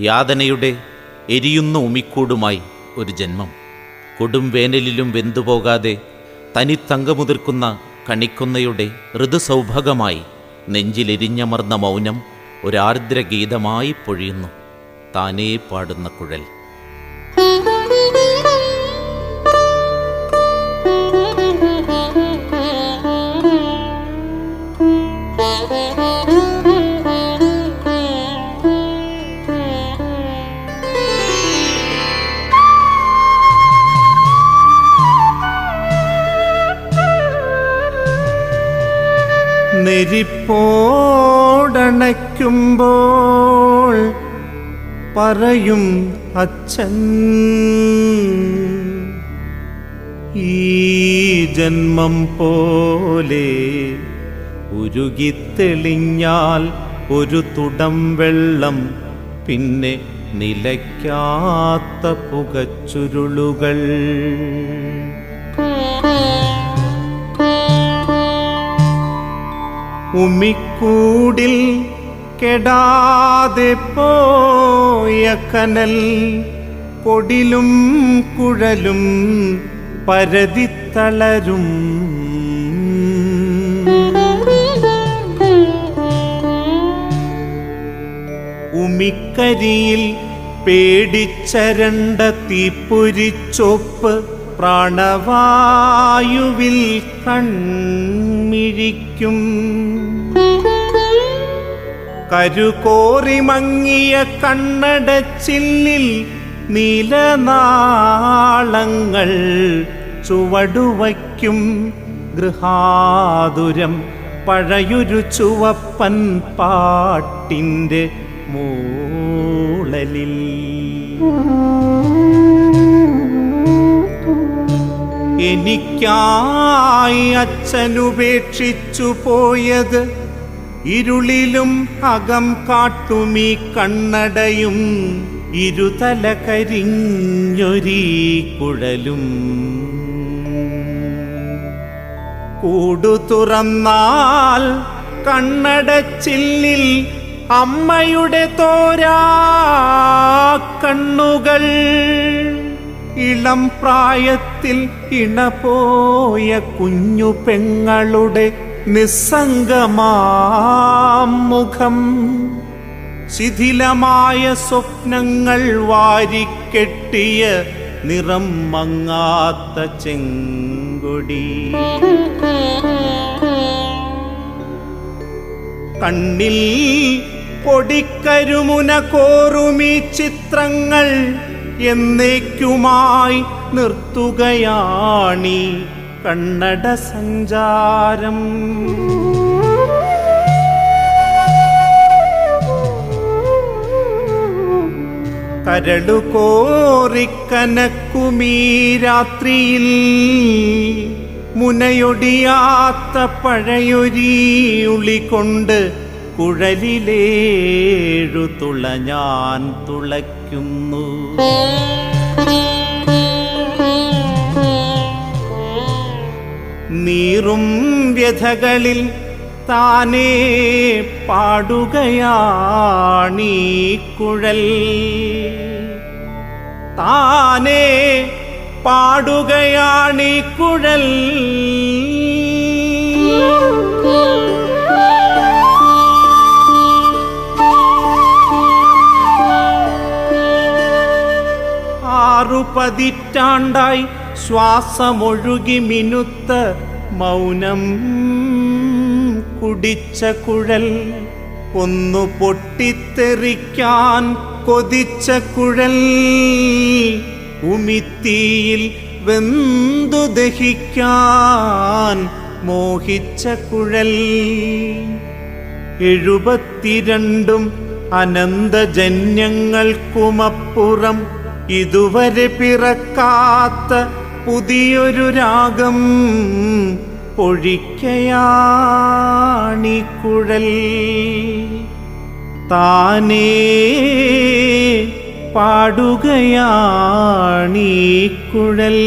യാതനയുടെ എരിയുന്ന ഉമിക്കൂടുമായി ഒരു ജന്മം. കൊടും വേനലിലും വെന്തുപോകാതെ തനിത്തങ്കമുതിർക്കുന്ന കണിക്കൊന്നയുടെ ഋതുസൗഭഗമായി നെഞ്ചിലെരിഞ്ഞമർന്ന മൗനം ഒരാർദ്രഗീതമായി പൊഴിയുന്നു താനേ പാടുന്ന കുഴൽ. നെരിപ്പോടണയ്ക്കുമ്പോൾ പറയും അച്ഛൻ, ഈ ജന്മം പോലെ ഉരുകിത്തെളിഞ്ഞാൽ ഒരു തുടം വെള്ളം, പിന്നെ നിലയ്ക്കാത്ത പുകച്ചുരുളുകൾ. ഉമിക്കൂടിൽ കെടാതെ പോയ കനൽ, കൊടിലും കുഴലും പരതിത്തളരും. ഉമിക്കരിയിൽ പേടിച്ചരണ്ട തീപ്പൊരിച്ചോപ്പ് പ്രാണവായുവിൽ കൺമിഴിക്കും. കരുകോറി മങ്ങിയ കണ്ണടച്ചില്ലിൽ നീലനാളങ്ങൾ ചുവടുവയ്ക്കും. ഗൃഹാതുരം പഴയൊരു ചുവപ്പൻ പാട്ടിൻ്റെ മൂളലിൽ. എനിക്കായി അച്ഛനുപേക്ഷിച്ചു പോയത് ഇരുളിലും അകം കാട്ടുമീ കണ്ണടയും, ഇരുതല കരിഞ്ഞൊരീ കുഴലും. കൂടു തുറന്നാൽ കണ്ണടച്ചില്ലിൽ അമ്മയുടെ തോരാ കണ്ണുകൾ. ഇളം പ്രായത്തിൽ ഇണപോയ കുഞ്ഞു പെങ്ങളുടെ നിസ്സംഗമാം മുഖം. ശിഥിലമായ സ്വപ്നങ്ങൾ വാരിക്കെട്ടിയ നിറം മങ്ങാത്ത ചെങ്കൊടി. കണ്ണിൽ പൊടിക്കരുമുന കോറുമീ ചിത്രങ്ങൾ എന്നേക്കുമായി നിർത്തുകയാണീ കണ്ണട സഞ്ചാരം. കരളുകോറിക്കനക്കുമീ രാത്രിയിൽ മുനയൊടിയാത്ത പഴയൊരീ ഉളി കൊണ്ട് കുഴലിലേഴു തുള ഞാൻ തുളയ്ക്കുന്നു. നീറും വ്യഥകളിൽ താനേ പാടുകയാണീ കുഴൽ. താനേ പാടുകയാണീ കുഴൽ. പതിറ്റാണ്ടായി ശ്വാസമൊഴുകി മിനുത്ത മൗനം കുടിച്ച കുഴൽ. ഒന്നു പൊട്ടിത്തെറിക്കാൻ കൊതിച്ച കുഴൽ. ഉമിത്തിയിൽ വെന്തു ദഹിക്കാൻ മോഹിച്ച കുഴൽ. 72 അനന്തജന്യങ്ങൾക്കുമപ്പുറം ഇതുവരെ പിറക്കാത്ത പുതിയൊരു രാഗം പൊഴിക്കയാണീ കുഴൽ. താനേ പാടുകയാണീ കുഴൽ.